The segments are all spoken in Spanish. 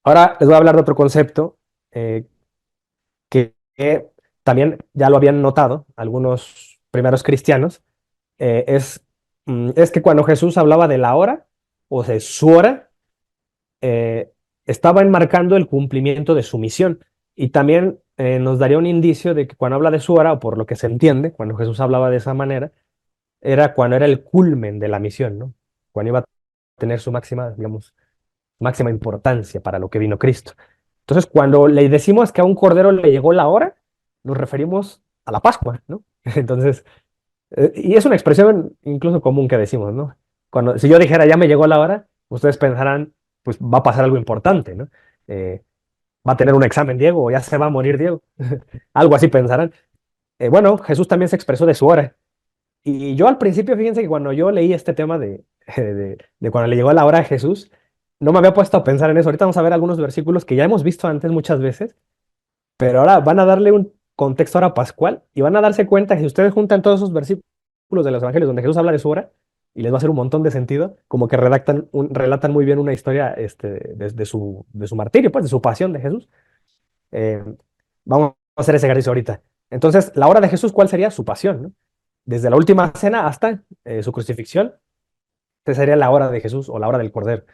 Ahora les voy a hablar de otro concepto que también ya lo habían notado algunos primeros cristianos. Es que cuando Jesús hablaba de la hora o de su hora, eh, estaba enmarcando el cumplimiento de su misión. Y también nos daría un indicio de que cuando habla de su hora, o por lo que se entiende, cuando Jesús hablaba de esa manera, era cuando era el culmen de la misión, ¿no? Cuando iba a tener su máxima, digamos, máxima importancia para lo que vino Cristo. Entonces, cuando le decimos que a un cordero le llegó la hora, nos referimos a la Pascua, ¿no? Entonces, y es una expresión incluso común que decimos, ¿no? Si yo dijera ya me llegó la hora, ustedes pensarán, pues va a pasar algo importante, ¿no? Eh, Va a tener un examen Diego, o ya se va a morir Diego. Algo así pensarán. Bueno, Jesús también se expresó de su hora. Y yo al principio, fíjense que cuando yo leí este tema de cuando le llegó la hora a Jesús, no me había puesto a pensar en eso. Ahorita vamos a ver algunos versículos que ya hemos visto antes muchas veces, pero ahora van a darle un contexto ahora pascual y van a darse cuenta que si ustedes juntan todos esos versículos de los evangelios donde Jesús habla de su hora, y les va a hacer un montón de sentido, como que relatan muy bien una historia de su martirio, pues de su pasión de Jesús. Eh, Vamos a hacer ese ejercicio ahorita. Entonces, la hora de Jesús, ¿cuál sería? Su pasión, ¿no? Desde la última cena hasta su crucifixión, esa sería la hora de Jesús o la hora del Cordero.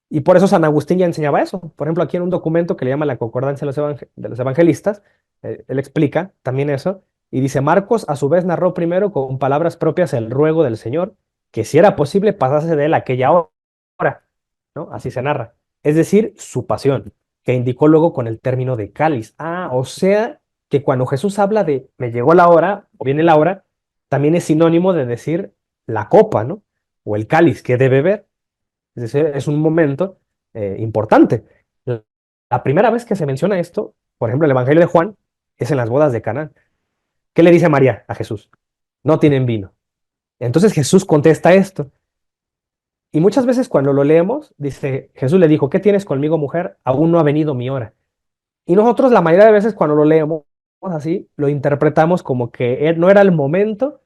Y por eso San Agustín ya enseñaba eso. Por ejemplo, aquí en un documento que le llama la Concordancia de los Evangelistas, él explica también eso y dice, Marcos a su vez narró primero con palabras propias el ruego del Señor, que si era posible pasase de él aquella hora, ¿no? Así se narra. Es decir, su pasión, que indicó luego con el término de cáliz. Ah, o sea que cuando Jesús habla de me llegó la hora o viene la hora, también es sinónimo de decir la copa, ¿no? O el cáliz que debe beber. Es decir, es un momento importante. La primera vez que se menciona esto, por ejemplo, el Evangelio de Juan, es en las bodas de Caná. ¿Qué le dice María a Jesús? No tienen vino. Entonces Jesús contesta esto. Y muchas veces cuando lo leemos, dice, Jesús le dijo, ¿qué tienes conmigo, mujer? Aún no ha venido mi hora. Y nosotros la mayoría de veces cuando lo leemos así, lo interpretamos como que no era el momento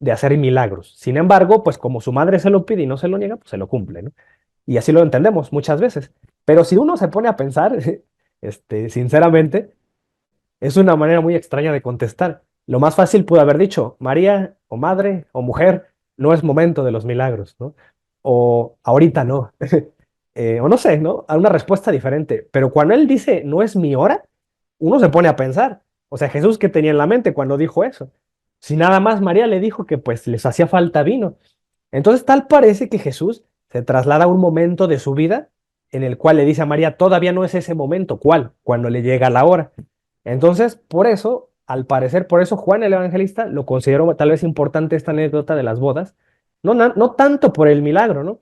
de hacer milagros. Sin embargo, pues como su madre se lo pide y no se lo niega, pues se lo cumple, ¿no? Y así lo entendemos muchas veces. Pero si uno se pone a pensar, sinceramente, es una manera muy extraña de contestar. Lo más fácil pudo haber dicho, María o madre o mujer, no es momento de los milagros, ¿no? O ahorita no. O no sé, ¿no? A una respuesta diferente. Pero cuando él dice, no es mi hora, uno se pone a pensar. O sea, Jesús, ¿qué tenía en la mente cuando dijo eso? Si nada más María le dijo que pues les hacía falta vino. Entonces tal parece que Jesús se traslada a un momento de su vida en el cual le dice a María, todavía no es ese momento, ¿cuál? Cuando le llega la hora. Entonces, por eso, al parecer, por eso Juan el Evangelista lo consideró tal vez importante esta anécdota de las bodas, no tanto por el milagro, ¿no?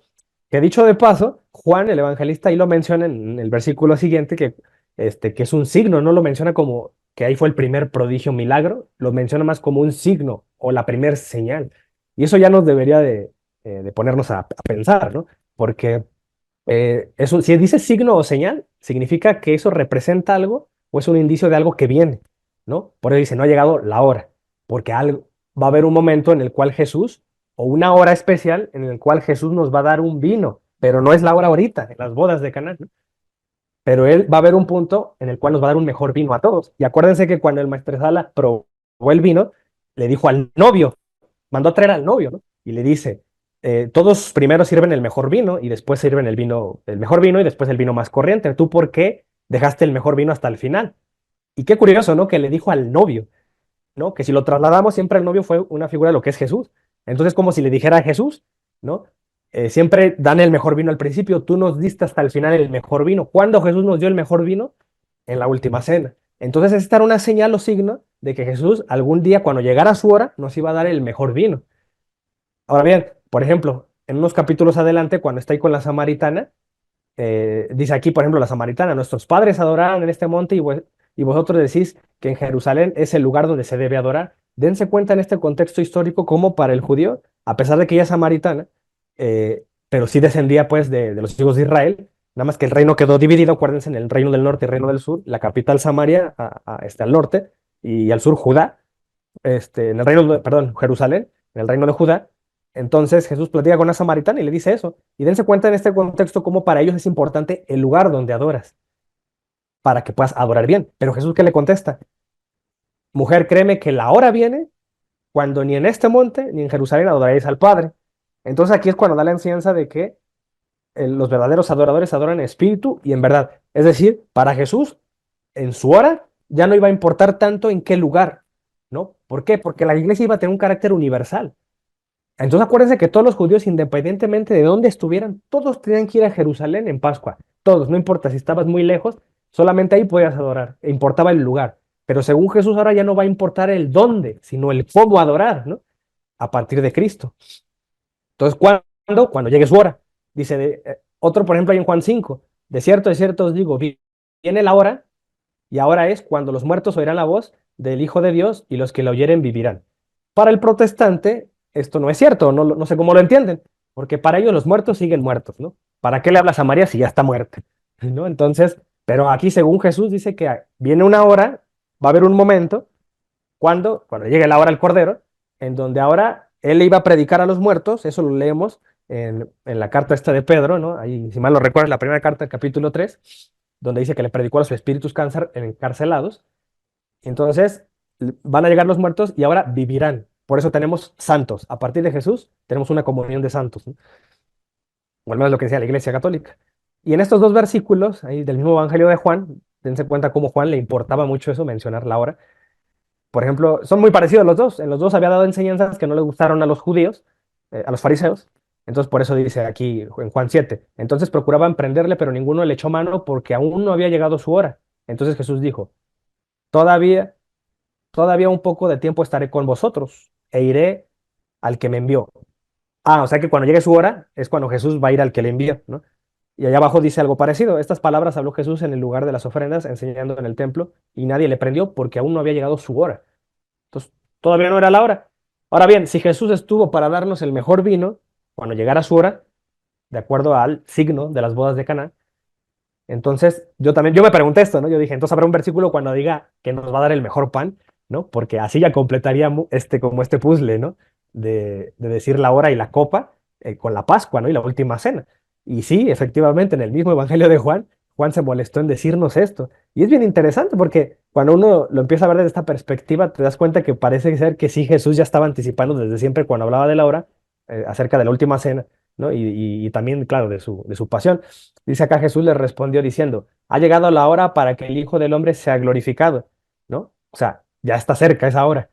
Que dicho de paso, Juan el Evangelista ahí lo menciona en el versículo siguiente, que es un signo, no lo menciona como que ahí fue el primer prodigio milagro, lo menciona más como un signo o la primer señal. Y eso ya nos debería de ponernos a pensar, ¿no? Porque si dice signo o señal, significa que eso representa algo o es un indicio de algo que viene, ¿no? Por eso dice, no ha llegado la hora, porque va a haber un momento en el cual Jesús, o una hora especial en el cual Jesús nos va a dar un vino, pero no es la hora ahorita, en las bodas de Caná, ¿no? Pero él va a haber un punto en el cual nos va a dar un mejor vino a todos. Y acuérdense que cuando el maestresala probó el vino, le dijo al novio, mandó a traer al novio, ¿no? Y le dice, todos primero sirven el mejor vino y después sirven el mejor vino y después el vino más corriente. ¿Tú por qué dejaste el mejor vino hasta el final? Y qué curioso, ¿no? Que le dijo al novio, ¿no? Que si lo trasladamos, siempre el novio fue una figura de lo que es Jesús. Entonces, como si le dijera a Jesús, ¿no? Siempre dan el mejor vino al principio, tú nos diste hasta el final el mejor vino. ¿Cuándo Jesús nos dio el mejor vino? En la última cena. Entonces, esta era una señal o signo de que Jesús algún día, cuando llegara su hora, nos iba a dar el mejor vino. Ahora bien, por ejemplo, en unos capítulos adelante, cuando está ahí con la samaritana, dice aquí, por ejemplo, la samaritana, nuestros padres adoraron en este monte y vosotros decís que en Jerusalén es el lugar donde se debe adorar. Dense cuenta en este contexto histórico como para el judío, a pesar de que ella es samaritana, pero sí descendía pues de los hijos de Israel, nada más que el reino quedó dividido, acuérdense, en el reino del norte y el reino del sur, la capital Samaria al norte y al sur Judá, en el perdón, Jerusalén, en el reino de Judá. Entonces Jesús platica con una samaritana y le dice eso. Y dense cuenta en este contexto cómo para ellos es importante el lugar donde adoras. para que puedas adorar bien. Pero Jesús, ¿qué le contesta? Mujer, créeme que la hora viene cuando ni en este monte ni en Jerusalén adoraréis al Padre. Entonces aquí es cuando da la enseñanza de que los verdaderos adoradores adoran en espíritu y en verdad. Es decir, para Jesús, en su hora, ya no iba a importar tanto en qué lugar, ¿no? ¿Por qué? Porque la iglesia iba a tener un carácter universal. Entonces acuérdense que todos los judíos, independientemente de dónde estuvieran, todos tenían que ir a Jerusalén en Pascua. Todos, no importa si estabas muy lejos, solamente ahí podías adorar. E importaba el lugar. Pero según Jesús ahora ya no va a importar el dónde, sino el cómo adorar, ¿no? A partir de Cristo. Entonces, ¿cuándo? Cuando llegue su hora. Dice, otro, por ejemplo, ahí en Juan 5, de cierto os digo, viene la hora, y ahora es cuando los muertos oirán la voz del Hijo de Dios y los que la oyeren vivirán. Para el protestante, esto no es cierto, no sé cómo lo entienden, porque para ellos los muertos siguen muertos, ¿no? ¿Para qué le hablas a María si ya está muerta? ¿No? Entonces, pero aquí según Jesús dice que viene una hora, va a haber un momento cuando llegue la hora del Cordero, en donde ahora él le iba a predicar a los muertos, eso lo leemos en la carta esta de Pedro, ¿no? Ahí, si mal no recuerdo, la primera carta del capítulo 3, donde dice que le predicó a los espíritus encarcelados. Entonces, van a llegar los muertos y ahora vivirán. Por eso tenemos santos. A partir de Jesús, tenemos una comunión de santos, ¿no? O al menos lo que decía la Iglesia Católica. Y en estos dos versículos, ahí del mismo Evangelio de Juan, dense cuenta cómo Juan le importaba mucho eso, mencionar la hora. Por ejemplo, son muy parecidos los dos. En los dos había dado enseñanzas que no le gustaron a los judíos, a los fariseos. Entonces, por eso dice aquí en Juan 7. Entonces procuraban prenderle, pero ninguno le echó mano porque aún no había llegado su hora. Entonces Jesús dijo, todavía, todavía un poco de tiempo estaré con vosotros e iré al que me envió. Ah, o sea que cuando llegue su hora es cuando Jesús va a ir al que le envió, ¿no? Y allá abajo dice algo parecido. Estas palabras habló Jesús en el lugar de las ofrendas, enseñando en el templo, y nadie le prendió porque aún no había llegado su hora. Entonces, todavía no era la hora. Ahora bien, si Jesús estuvo para darnos el mejor vino, cuando llegara su hora, de acuerdo al signo de las bodas de Caná, entonces yo me pregunté esto, ¿no? Yo dije, entonces habrá un versículo cuando diga que nos va a dar el mejor pan, ¿no? Porque así ya completaría como este puzzle, ¿no? De decir la hora y la copa con la Pascua, ¿no? Y la última cena. Y sí, efectivamente, en el mismo Evangelio de Juan, Juan se molestó en decirnos esto. Y es bien interesante porque cuando uno lo empieza a ver desde esta perspectiva, te das cuenta que parece ser que sí, Jesús ya estaba anticipando desde siempre cuando hablaba de la hora, acerca de la última cena, ¿no? Y también, claro, de su pasión. Dice acá Jesús le respondió diciendo, ha llegado la hora para que el Hijo del Hombre sea glorificado, ¿no? O sea, ya está cerca esa hora.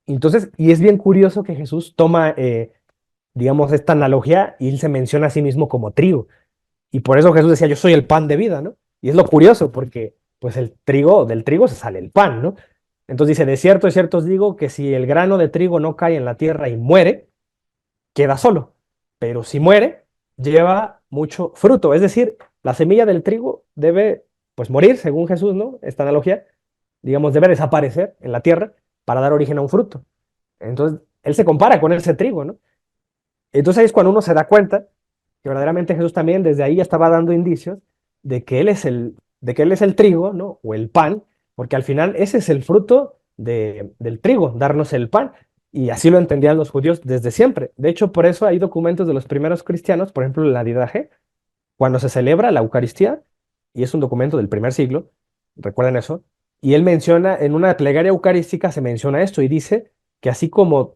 Entonces, y es bien curioso que Jesús toma, digamos, esta analogía y él se menciona a sí mismo como trigo. Y por eso Jesús decía, yo soy el pan de vida, ¿no? Y es lo curioso porque, pues, del trigo se sale el pan, ¿no? Entonces dice, de cierto os digo que si el grano de trigo no cae en la tierra y muere, queda solo, pero si muere, lleva mucho fruto. Es decir, la semilla del trigo debe, pues, morir, según Jesús, ¿no? Esta analogía, digamos, debe desaparecer en la tierra para dar origen a un fruto. Entonces, él se compara con ese trigo, ¿no? Entonces ahí es cuando uno se da cuenta que verdaderamente Jesús también desde ahí ya estaba dando indicios de que él es el trigo, ¿no? O el pan, porque al final ese es el fruto del trigo, darnos el pan. Y así lo entendían los judíos desde siempre. De hecho, por eso hay documentos de los primeros cristianos, por ejemplo, la Didache, cuando se celebra la Eucaristía, y es un documento del primer siglo, recuerden eso, y él menciona, en una plegaria eucarística se menciona esto y dice que así como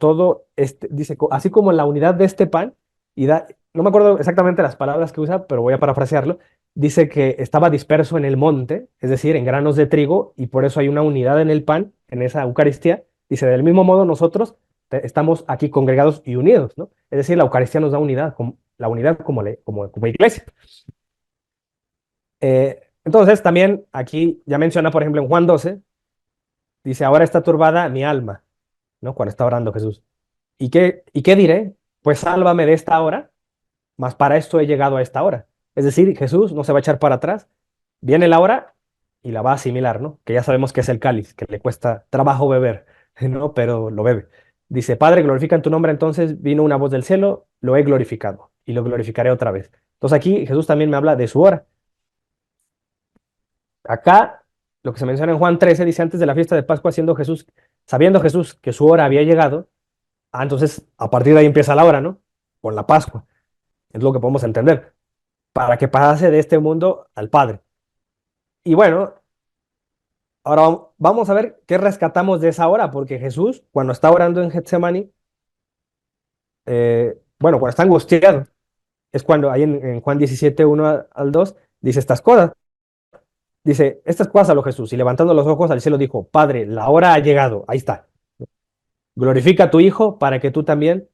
dice, así como la unidad de este pan, no me acuerdo exactamente las palabras que usa, pero voy a parafrasearlo, dice que estaba disperso en el monte, es decir, en granos de trigo, y por eso hay una unidad en el pan, en esa Eucaristía. Dice, del mismo modo nosotros estamos aquí congregados y unidos, ¿no? Es decir, la Eucaristía nos da unidad, la unidad como iglesia. Entonces, también aquí ya menciona, por ejemplo, en Juan 12, dice, ahora está turbada mi alma, ¿no? Cuando está orando Jesús. ¿Y qué diré? Pues sálvame de esta hora, mas para esto he llegado a esta hora. Es decir, Jesús no se va a echar para atrás, viene la hora y la va a asimilar, ¿no? Que ya sabemos que es el cáliz, que le cuesta trabajo beber, ¿no? Pero lo bebe. Dice, Padre, glorifica en tu nombre. Entonces vino una voz del cielo, lo he glorificado y lo glorificaré otra vez. Entonces aquí Jesús también me habla de su hora. Acá, lo que se menciona en Juan 13, dice antes de la fiesta de Pascua, sabiendo Jesús que su hora había llegado, entonces a partir de ahí empieza la hora, ¿no? Con la Pascua. Es lo que podemos entender. Para que pasase de este mundo al Padre. Y bueno, ahora vamos a ver qué rescatamos de esa hora, porque Jesús, cuando está orando en Getsemaní, bueno, cuando está angustiado, es cuando ahí en Juan 17, 1 al 2, dice estas cosas. Dice, estas cosas habló Jesús, y levantando los ojos al cielo dijo, Padre, la hora ha llegado, ahí está. Glorifica a tu Hijo para que también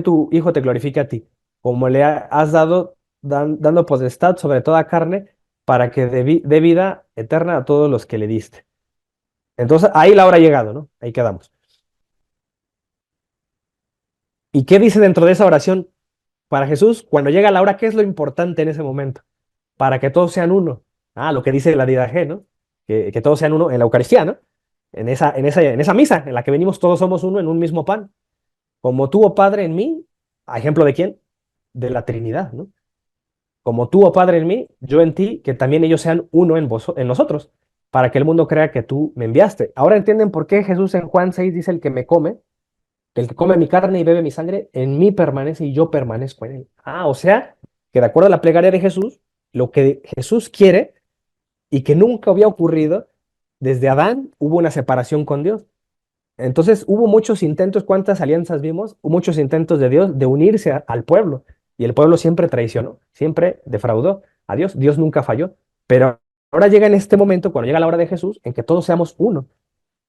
tu Hijo te glorifique a ti, como le has dado, dando potestad sobre toda carne, para que dé vida eterna a todos los que le diste. Entonces, ahí la hora ha llegado, ¿no? Ahí quedamos. ¿Y qué dice dentro de esa oración para Jesús? Cuando llega la hora, ¿qué es lo importante en ese momento? Para que todos sean uno. Ah, lo que dice la Didache, ¿no? Que todos sean uno en la Eucaristía, ¿no? En esa misa en la que venimos, todos somos uno en un mismo pan. Como tú, oh Padre, en mí, ¿a ejemplo de quién? De la Trinidad, ¿no? Como tú, oh Padre, en mí, yo en ti, que también ellos sean uno en nosotros, para que el mundo crea que tú me enviaste. Ahora entienden por qué Jesús en Juan 6 dice el que me come, el que come mi carne y bebe mi sangre, en mí permanece y yo permanezco en él. Ah, o sea, que de acuerdo a la plegaria de Jesús, lo que Jesús quiere y que nunca había ocurrido, desde Adán hubo una separación con Dios. Entonces hubo muchos intentos, ¿cuántas alianzas vimos? Hubo muchos intentos de Dios de unirse al pueblo y el pueblo siempre traicionó, siempre defraudó a Dios. Dios nunca falló, pero ahora llega en este momento, cuando llega la hora de Jesús, en que todos seamos uno.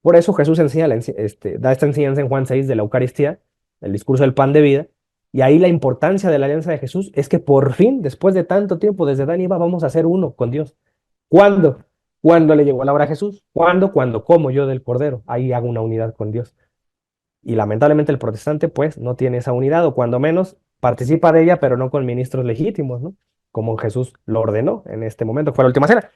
Por eso Jesús enseña da esta enseñanza en Juan 6 de la Eucaristía, el discurso del pan de vida, y ahí la importancia de la alianza de Jesús es que por fin, después de tanto tiempo, desde Adán y Eva, vamos a ser uno con Dios. ¿Cuándo? ¿Cuándo le llegó la hora a Jesús? ¿Cuándo? Cuando como yo del Cordero. Ahí hago una unidad con Dios. Y lamentablemente el protestante, pues, no tiene esa unidad, o cuando menos participa de ella, pero no con ministros legítimos, ¿no? Como Jesús lo ordenó en este momento, que fue la última cena.